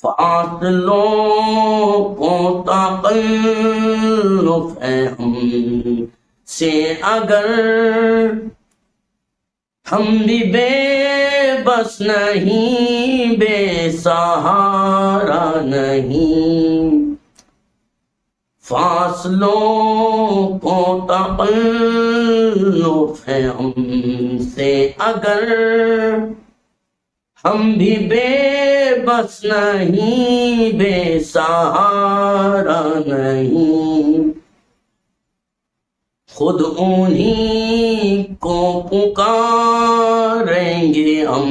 فاصلوں کو تکلف ہے ہم سے اگر، ہم بھی بے بس نہیں، بے سہارا نہیں۔ فاصلوں کو تکلف ہے ہم سے اگر، ہم بھی بے بس نہیں، بے سہارا نہیں۔ خود انہی کو پکاریں گے ہم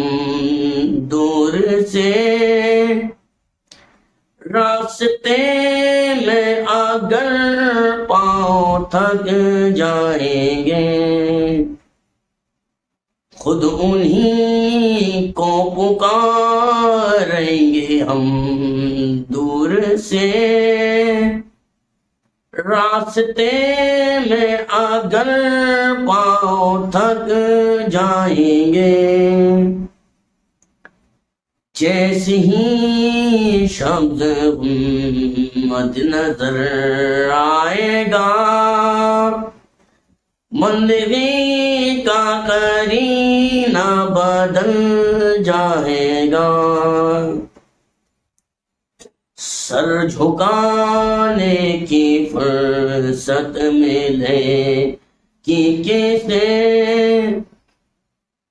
دور سے، راستے میں اگر پاؤں تھک جائیں گے۔ خود انہی کو پکاریں گے ہم دور سے، راستے میں اگر پاؤں تھک جائیں گے۔ جیسے ہی شبد مد نظر آئے گا، بندگی کا قرینہ بدل جائے گا۔ سر جھکانے کی فرصت ملے کہ کسے،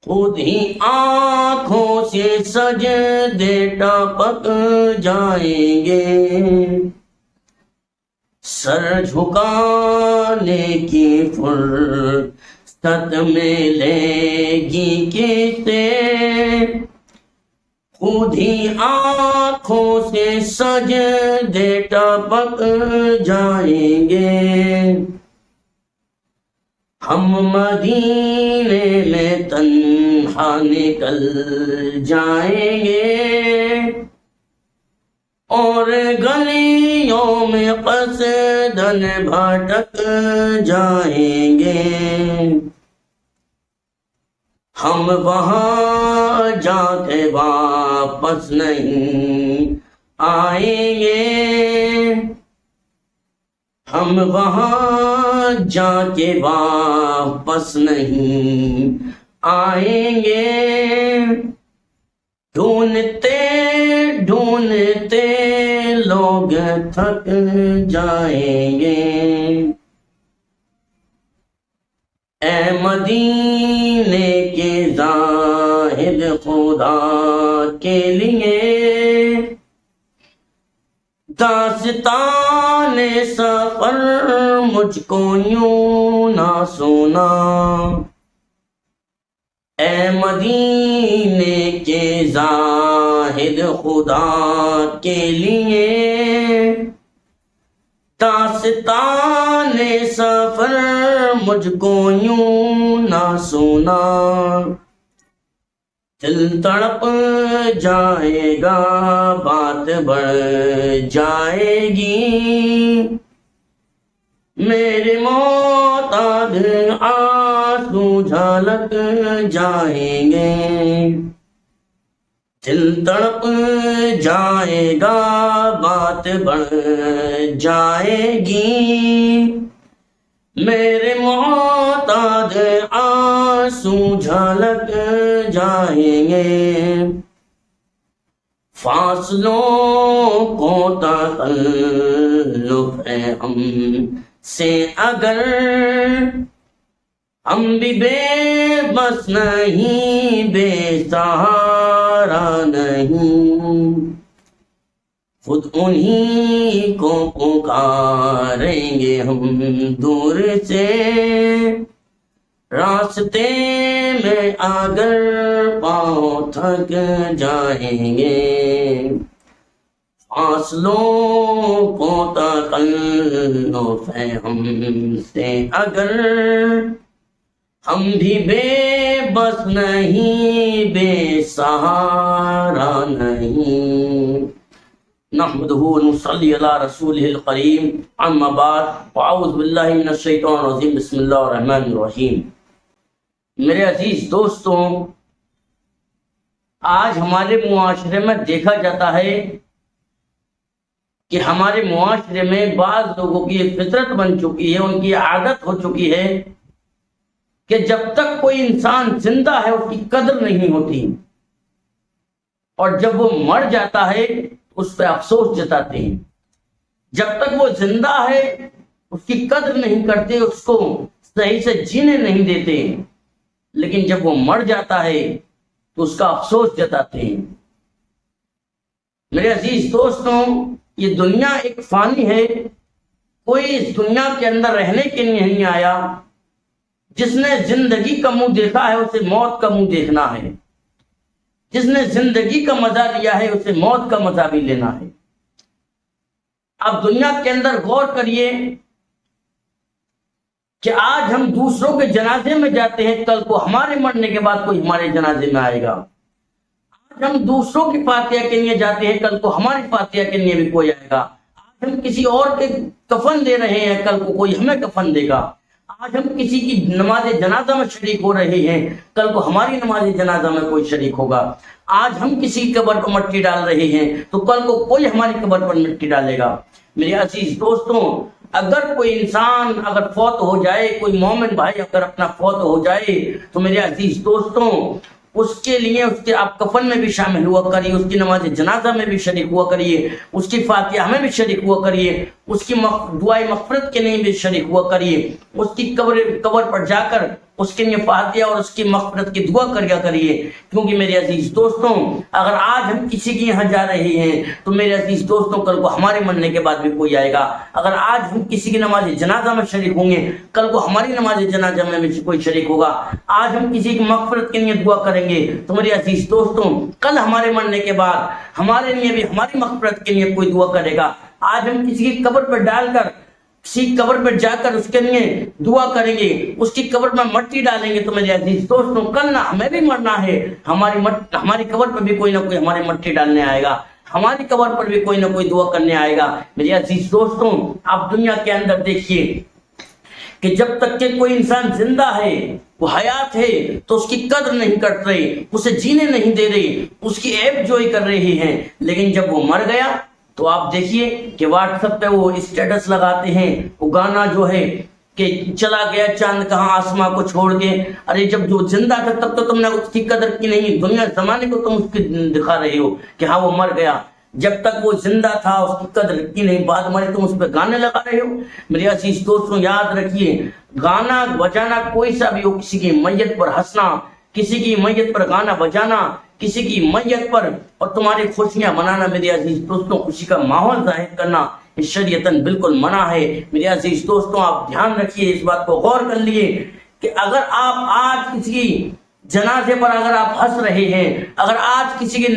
خود ہی آنکھوں سے سجدے ٹپک جائیں گے۔ سر جھکانے کی فرصت ملے گی کسے، خود ہی آنکھوں سے سجدے ٹپک جائیں گے۔ ہم مدینے میں تنہا نکل جائیں گے، اور گلیوں میں قصداً بھٹک جائیں گے۔ ہم وہاں جا کے واپس نہیں آئیں گے، ہم وہاں جا کے واپس نہیں آئیں گے۔ ڈھونڈتے ڈھونڈتے لوگ تھک جائیں گے۔ اے مدینے کے زاہد خدا کے لیے، داستان سفر مجھ کو یوں نہ سنا۔ اے مدینے کے زاہد خدا کے لیے، داستان سفر مجھ کو یوں نہ سنا۔ دل تڑپ جائے گا، بات بڑھ جائے گی، میرے معتاد آنسو جھلک جائیں گے۔ دل تڑپ جائے گا، بات بڑھ جائے گی، میرے معتاد آنسو جھلک جائیں گے۔ فاصلوں کو تکلف ہے ہم سے اگر، ہم بھی بے بس نہیں، بے سہارا نہیں۔ خود انہی کو پکاریں گے ہم دور سے، راستے میں اگر پاؤں تھک جائیں گے۔ فاصلوں کو تکلف ہے ہم سے اگر، ہم بھی بے بس نہیں، بے سہارا نہیں۔ نحمده ونصلي على رسوله الكريم، اما بعد، فاعوذ باللہ من الشیطان الرجیم، بسم اللہ الرحمن الرحیم۔ میرے عزیز دوستوں، آج ہمارے معاشرے میں دیکھا جاتا ہے کہ ہمارے معاشرے میں بعض لوگوں کی ایک فطرت بن چکی ہے، ان کی عادت ہو چکی ہے کہ جب تک کوئی انسان زندہ ہے اس کی قدر نہیں ہوتی، اور جب وہ مر جاتا ہے اس پہ افسوس جتاتے ہیں۔ جب تک وہ زندہ ہے اس کی قدر نہیں کرتے، اس کو صحیح سے جینے نہیں دیتے، لیکن جب وہ مر جاتا ہے تو اس کا افسوس جتاتے ہیں۔ میرے عزیز دوستوں، یہ دنیا ایک فانی ہے، کوئی اس دنیا کے اندر رہنے کے لیے نہیں آیا۔ جس نے زندگی کا منہ دیکھا ہے اسے موت کا منہ دیکھنا ہے، جس نے زندگی کا مزہ لیا ہے اسے موت کا مزہ بھی لینا ہے۔ اب دنیا کے اندر غور کریے کہ آج ہم دوسروں کے جنازے میں جاتے ہیں، کل کو ہمارے مرنے کے بعد کوئی ہمارے جنازے میں آئے گا۔ آج ہم دوسروں کی فاتحہ کے لیے جاتے ہیں، کل کو ہماری فاتحہ کے لیے بھی کوئی آئے گا۔ آج ہم کسی اور کے کفن دے رہے ہیں، کل کو کوئی ہمیں کفن دے گا۔ آج ہم کسی کی نماز جنازہ میں شریک ہو رہے ہیں، کل کو ہماری نماز جنازہ میں کوئی شریک ہوگا۔ آج ہم کسی کی قبر پر مٹی ڈال رہے ہیں تو کل کو کوئی ہماری قبر پر مٹی ڈالے گا۔ میرے عزیز دوستوں، اگر کوئی انسان اگر فوت ہو جائے، کوئی مومن بھائی اگر اپنا فوت ہو جائے، تو میرے عزیز دوستوں اس کے لیے اس کے آپ کفن میں بھی شامل ہوا کریے، اس کی نماز جنازہ میں بھی شریک ہوا کریے، اس کی فاتحہ میں بھی شریک ہوا کریے، اس کی دعائے مغفرت کے لیے بھی شریک ہوا کریے، اس کی قبر پر جا کر اس کے لیے فاتحہ اور اس کی مغفرت کی دعا کریا کریے۔ کیونکہ میرے عزیز دوستوں، اگر آج ہم کسی کے یہاں جا رہے ہیں تو میرے عزیز دوستوں کل کو ہمارے مرنے کے بعد بھی کوئی آئے گا۔ اگر آج ہم کسی کی نماز جنازہ میں شریک ہوں گے، کل کو ہماری نماز جنازہ میں بھی کوئی شریک ہوگا۔ آج ہم کسی کی مغفرت کے لیے دعا کریں گے تو میرے عزیز دوستوں کل ہمارے مرنے کے بعد ہمارے لیے بھی ہماری مغفرت کے لیے کوئی دعا کرے گا۔ آج ہم کسی کی قبر پر ڈال کر، کسی قبر پر جا کر اس کے لیے دعا کریں گے، اس کی قبر میں مٹی ڈالیں گے تو میرے عزیز دوستوں کل نہ ہمیں بھی مرنا ہے، ہماری قبر پر بھی کوئی نہ کوئی ہماری مٹی ڈالنے آئے گا، ہماری قبر پر بھی کوئی نہ کوئی دعا کرنے آئے گا۔ میرے عزیز دوستوں، آپ دنیا کے اندر دیکھیے کہ جب تک کہ کوئی انسان زندہ ہے، وہ حیات ہے، تو اس کی قدر نہیں کر رہے، اسے جینے نہیں دے رہے، اس کی عیب جوئی کر رہے ہیں۔ لیکن جب وہ مر گیا تو آپ دیکھیے کہ واٹس ایپ پہ وہ اسٹیٹس لگاتے ہیں، وہ گانا جو ہے کہ چلا گیا چاند کہاں آسماں کو چھوڑ کے۔ ارے جب جو زندہ تھا تب تو تم نے اس کی قدر کی نہیں، دنیا زمانے کو تم اس کی دکھا رہے ہو کہ ہاں وہ مر گیا۔ جب تک وہ زندہ تھا اس کی قدر کی نہیں، بعد مرے تم اس پہ گانے لگا رہے ہو۔ میرے عزیز دوستوں یاد رکھیے، گانا بجانا کوئی سا بھی ہو، کسی کی میت پر ہنسنا، کسی کی میت پر گانا بجانا، کسی کی میت پر اور تمہاری خوشیاں منانا، میرے عزیز دوستوں خوشی کا ماحول ظاہر کرنا شریعتاً بالکل منع ہے۔ میرے عزیز دوستوں آپ دھیان رکھیے، اس بات کو غور کر لیے کہ اگر آپ آج کسی کی جنازے پر اگر آپ ہنس رہے ہیں، اگر آج کسی کے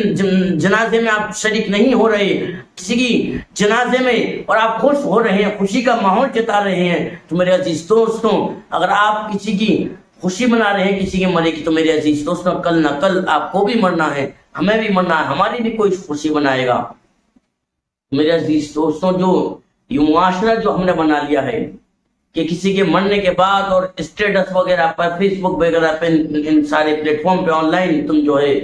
جنازے میں آپ شریک نہیں ہو رہے، کسی کی جنازے میں اور آپ خوش ہو رہے ہیں، خوشی کا ماحول جتا رہے ہیں، تو میرے عزیز دوستوں اگر آپ کسی کی خوشی منا رہے ہیں کسی کے مرے کی، تو میرے عزیز دوستوں کل نہ کل آپ کو بھی مرنا ہے، ہمیں بھی مرنا ہے، ہماری بھی کوئی خوشی منائے گا۔ میرے عزیز دوستوں جو یہ معاشرہ جو ہم نے بنا لیا ہے کہ کسی کے مرنے کے بعد اور اسٹیٹس وغیرہ پر، فیس بک وغیرہ پہ، ان سارے پلیٹ فارم پہ آن لائن تم جو ہے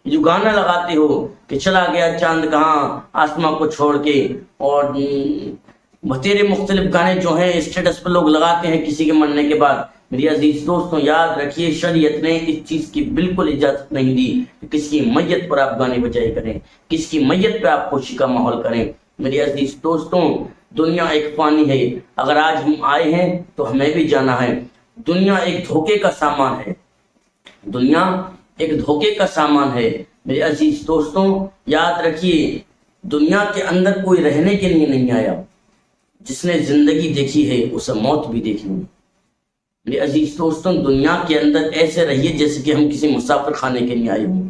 جو گانا لگاتے ہو کہ چلا گیا چاند کہاں آسماں کو چھوڑ کے، اور بتیرے مختلف گانے جو ہیں اسٹیٹس پہ لوگ لگاتے ہیں کسی کے مرنے کے بعد۔ میری عزیز دوستوں یاد رکھیے، شریعت نے اس چیز کی بالکل اجازت نہیں دی کہ کسی کی میت پر آپ گانے بجائی کریں، کسی کی میت پہ آپ خوشی کا ماحول کریں۔ میری عزیز دوستوں دنیا ایک فانی ہے، اگر آج ہم آئے ہیں تو ہمیں بھی جانا ہے۔ دنیا ایک دھوکے کا سامان ہے، دنیا ایک دھوکے کا سامان ہے۔ میرے عزیز دوستوں یاد رکھیے، دنیا کے اندر کوئی رہنے کے لیے نہیں آیا، جس نے زندگی دیکھی ہے اسے موت بھی دیکھی ہے۔ میرے عزیز دوستوں دنیا کے اندر ایسے رہیے جیسے کہ ہم کسی مسافر خانے کے لیے آئے ہوں،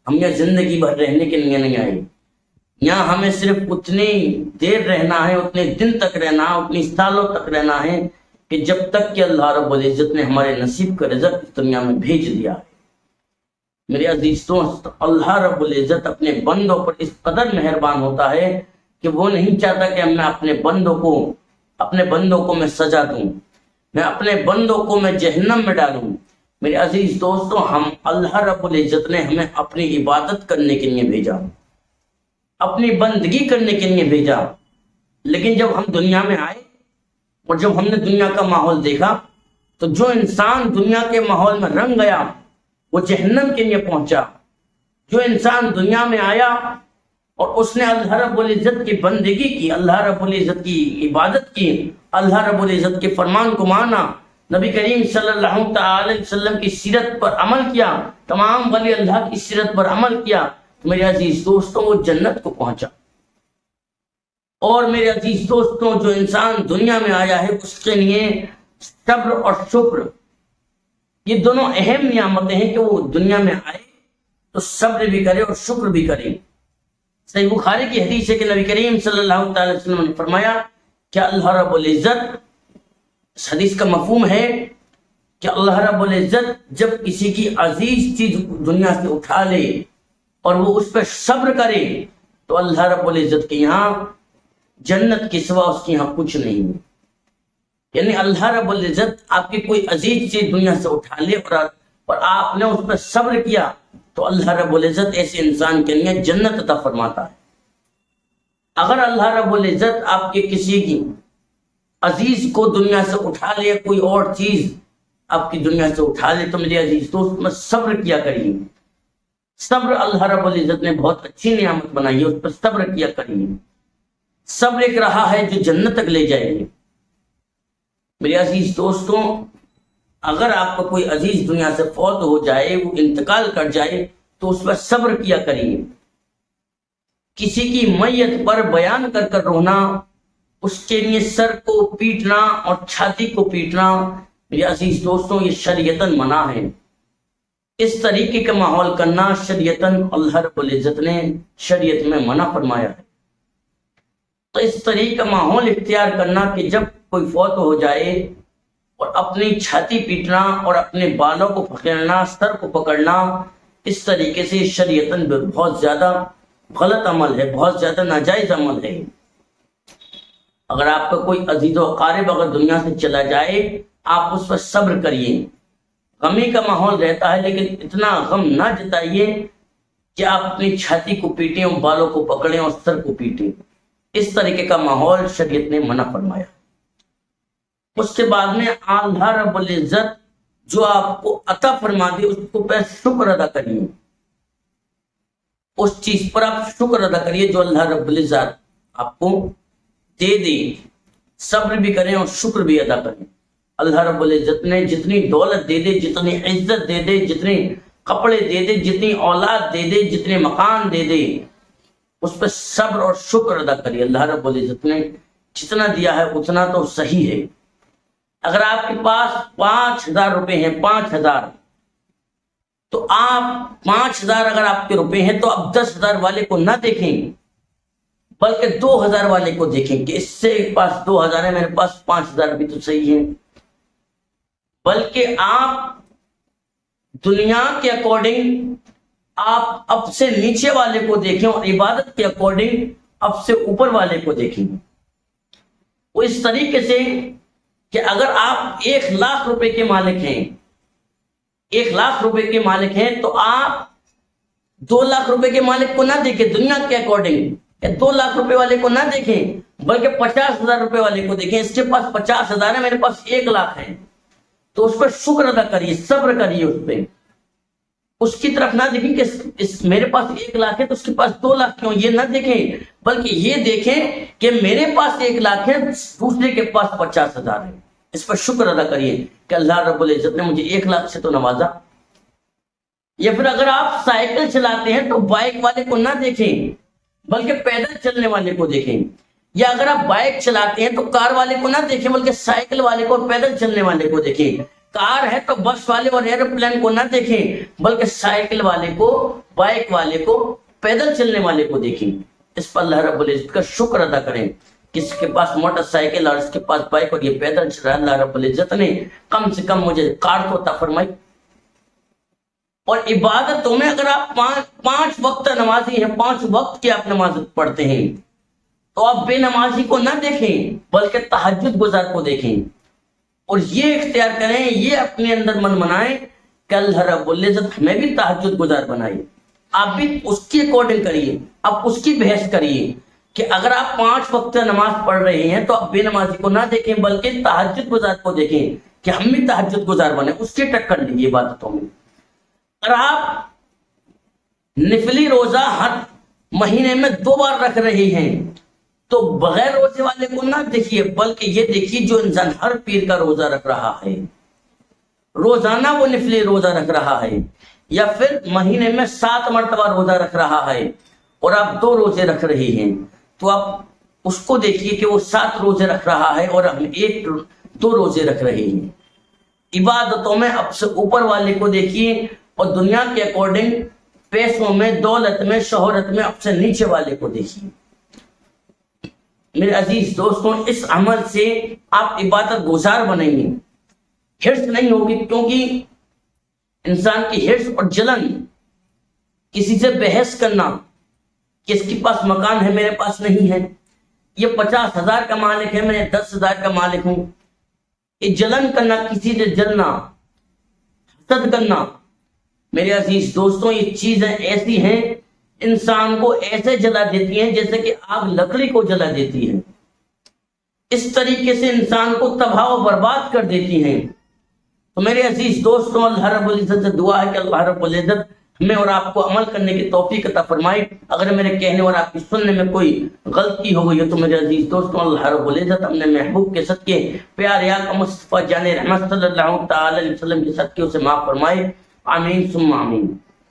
ہم یہاں زندگی بھر رہنے کے لیے نہیں آئے، یہاں ہمیں صرف اتنی دیر رہنا ہے، اتنے دن تک رہنا ہے، اتنی سالوں تک رہنا ہے کہ جب تک کہ اللہ رب العزت نے ہمارے نصیب کا رزق اس دنیا میں بھیج دیا ہے۔ میرے عزیز دوست اللہ رب العزت اپنے بندوں پر اس قدر مہربان ہوتا ہے کہ وہ نہیں چاہتا کہ میں اپنے بندوں کو میں سزا دوں، میں اپنے بندوں کو میں جہنم میں ڈالوں۔ میرے عزیز دوستوں ہم اللہ رب العزت نے ہمیں اپنی عبادت کرنے کے لیے بھیجا، اپنی بندگی کرنے کے لیے بھیجا۔ لیکن جب ہم دنیا میں آئے اور جب ہم نے دنیا کا ماحول دیکھا تو جو انسان دنیا کے ماحول میں رنگ گیا وہ جہنم کے لیے پہنچا. جو انسان دنیا میں آیا اور اس نے اللہ رب العزت کی بندگی کی، اللہ رب العزت کی عبادت کی، اللہ رب العزت کے فرمان کو مانا، نبی کریم صلی اللہ تعالی وسلم کی سیرت پر عمل کیا، تمام ولی اللہ کی سیرت پر عمل کیا، تو میرے عزیز دوستوں وہ جنت کو پہنچا. اور میرے عزیز دوستوں جو انسان دنیا میں آیا ہے اس کے لیے صبر اور شکر یہ دونوں اہم نعمتیں ہیں کہ وہ دنیا میں آئے تو صبر بھی کرے اور شکر بھی کرے. صحیح بخاری کی حدیث ہے کہ نبی کریم صلی اللہ تعالی وسلم نے فرمایا کہ اللہ رب العزت، اس حدیث کا مفہوم ہے کہ اللہ رب العزت جب کسی کی عزیز چیز دنیا سے اٹھا لے اور وہ اس پہ صبر کرے تو اللہ رب العزت کے یہاں جنت کے سوا اس کے یہاں کچھ نہیں ہے. یعنی اللہ رب العزت آپ کی کوئی عزیز چیز دنیا سے اٹھا لے اور آپ نے اس پہ صبر کیا تو اللہ رب العزت ایسے انسان کے لیے جنت عطا فرماتا ہے. اگر اللہ رب العزت آپ کے کسی کی عزیز کو دنیا سے اٹھا لے، کوئی اور چیز آپ کی دنیا سے اٹھا لے، تو میرے عزیز دوست میں صبر کیا کریے. صبر اللہ رب العزت نے بہت اچھی نعمت بنائی ہے، اس پر صبر کیا کریے. صبر ایک رہا ہے جو جنت تک لے جائے گی. میرے عزیز دوستوں اگر آپ کا کوئی عزیز دنیا سے فوت ہو جائے، وہ انتقال کر جائے، تو اس پر صبر کیا کریے. کسی کی میت پر بیان کر کر رونا، اس کے لیے سر کو پیٹنا اور چھاتی کو پیٹنا، میرے عزیز دوستوں یہ شریعتاً منع ہے. اس طریقے کا ماحول کرنا شریعتاً اللہ رب العزت نے شریعت میں منع فرمایا ہے. تو اس طریقے کا ماحول اختیار کرنا کہ جب کوئی فوت ہو جائے اور اپنی چھاتی پیٹنا اور اپنے بالوں کو پکڑنا، سر کو پکڑنا، اس طریقے سے شریعتاً بہت زیادہ غلط عمل ہے، بہت زیادہ ناجائز عمل ہے. اگر آپ کا کوئی عزیز و اقارب اگر دنیا سے چلا جائے، آپ اس پر صبر کریے. غمی کا ماحول رہتا ہے لیکن اتنا غم نہ جتائیے کہ آپ اپنی چھاتی کو پیٹیں اور بالوں کو پکڑیں اور سر کو پیٹیں. اس طریقے کا ماحول شریعت نے منع فرمایا. اس کے بعد میں اللہ رب العزت جو آپ کو عطا فرما دے اس کو پہ شکر ادا کریے. اس چیز پر آپ شکر ادا کریے جو اللہ رب العزت آپ کو دے دے. صبر بھی کریں اور شکر بھی ادا کریں. اللہ رب العزت نے جتنی دولت دے دے، جتنی عزت دے دے، جتنے کپڑے دے دے، جتنی اولاد دے دے، جتنے مکان دے دے، اس پہ صبر اور شکر ادا کریے. اللہ رب العزت نے جتنا دیا ہے اتنا تو صحیح ہے. اگر آپ کے پاس 5,000 روپے ہیں، 5,000، تو آپ 5,000 اگر آپ کے روپے ہیں تو آپ 10,000 والے کو نہ دیکھیں بلکہ 2,000 والے کو دیکھیں کہ اس سے پاس 2,000 ہے، میرے پاس 5,000 بھی تو صحیح ہے. بلکہ آپ دنیا کے اکارڈنگ آپ اب سے نیچے والے کو دیکھیں اور عبادت کے اکارڈنگ اب سے اوپر والے کو دیکھیں. وہ اس طریقے سے کہ اگر آپ 1,00,000 روپے کے مالک ہیں، 1,00,000 روپے کے مالک ہیں، تو آپ 2,00,000 روپے کے مالک کو نہ دیکھیں دنیا کے اکارڈنگ، 2,00,000 روپے والے کو نہ دیکھیں بلکہ 50,000 روپے والے کو دیکھیں. اس کے پاس 50,000 ہے، میرے پاس 1,00,000 ہے، تو اس پر شکر ادا کریے، صبر کریے. اس پہ اس کی طرف نہ دیکھیں کہ میرے پاس 1,00,000 ہے تو اس کے پاس 2,00,000 کیوں، یہ نہ دیکھیں بلکہ یہ دیکھیں کہ میرے پاس 1,00,000 ہے، دوسرے کے پاس 50,000 ہے. اس پر شکر ادا کریے کہ اللہ رب العزت نے مجھے 1,00,000 سے تو نوازا. یا پھر اگر آپ سائیکل چلاتے ہیں تو بائک والے کو نہ دیکھیں بلکہ پیدل چلنے والے کو دیکھیں. یا اگر آپ بائک چلاتے ہیں تو کار والے کو نہ دیکھیں بلکہ سائیکل والے کو اور پیدل چلنے والے کو دیکھیں. کار ہے تو بس والے اور ایروپلین کو نہ دیکھیں بلکہ سائیکل والے کو، بائک والے کو، پیدل چلنے والے کو دیکھیں. اس پر اللہ رب العزت کا شکر ادا کریں. کس کے پاس موٹر سائیکل اور اس کے پاس بائک اور یہ پیدل چل رہا ہے، اللہ رب العزت نے کم سے کم مجھے کار کو عطا فرمائی. اور عبادتوں میں اگر آپ 5 وقت نمازی ہیں، 5 وقت کی آپ نماز پڑھتے ہیں، تو آپ بے نمازی کو نہ دیکھیں بلکہ تہجد گزار کو دیکھیں. اور یہ اختیار کریں، یہ اپنے اندر من منائیں کہ اللہ رب العزت ہمیں بھی تہجد گزار بنائیے. آپ بھی اس کی اکارڈنگ کریے، آپ اس کی بحث کریے کہ اگر آپ 5 وقت نماز پڑھ رہے ہیں تو آپ بے نمازی کو نہ دیکھیں بلکہ تہجد گزار کو دیکھیں کہ ہم بھی تہجد گزار بنے، اس سے ٹکر لیجیے عبادتوں میں۔ اگر آپ نفلی روزہ ہر مہینے میں 2 بار رکھ رہے ہیں تو بغیر روزے والے کو نہ دیکھیے بلکہ یہ دیکھیے جو انسان ہر پیر کا روزہ رکھ رہا ہے، روزانہ وہ نفلی روزہ رکھ رہا ہے، یا پھر مہینے میں 7 مرتبہ روزہ رکھ رہا ہے اور آپ 2 روزے رکھ رہے ہیں، تو آپ اس کو دیکھیے کہ وہ 7 روزے رکھ رہا ہے اور ہم 2 روزے رکھ رہے ہیں۔ عبادتوں میں اب سے اوپر والے کو دیکھیے اور دنیا کے اکارڈنگ پیسوں میں، دولت میں، شہرت میں اب سے نیچے والے کو دیکھیے۔ میرے عزیز دوستوں، اس عمل سے آپ عبادت گزار بنیں گے، ہرس نہیں ہوگی، کیونکہ انسان کی ہرس اور جلن، کسی سے بحث کرنا کہ اس کے پاس مکان ہے میرے پاس نہیں ہے، یہ 50,000 کا مالک ہے میں 10,000 کا مالک ہوں، یہ جلن کرنا، کسی سے جلنا، حسد کرنا، میرے عزیز دوستوں یہ چیزیں ایسی ہیں انسان کو ایسے جلا دیتی ہیں جیسے کہ آگ لکڑی کو جلا دیتی ہے، اس طریقے سے انسان کو تباہ و برباد کر دیتی ہیں۔ تو میرے عزیز دوستوں، اللہ رب العزت سے دعا ہے کہ اللہ رب العزت ہمیں اور آپ کو عمل کرنے کی توفیق عطا فرمائے۔ اگر میرے کہنے اور آپ کی سننے میں کوئی غلطی ہو گئی ہے تو میرے عزیز دوستوں، اللہ رب العزت ہم نے محبوب کے صدقے پیارے آقا مصطفیٰ جان رحمت صلی اللہ تعالی علیہ وسلم کے صدقے اسے معاف فرمائے، آمین ثم آمین۔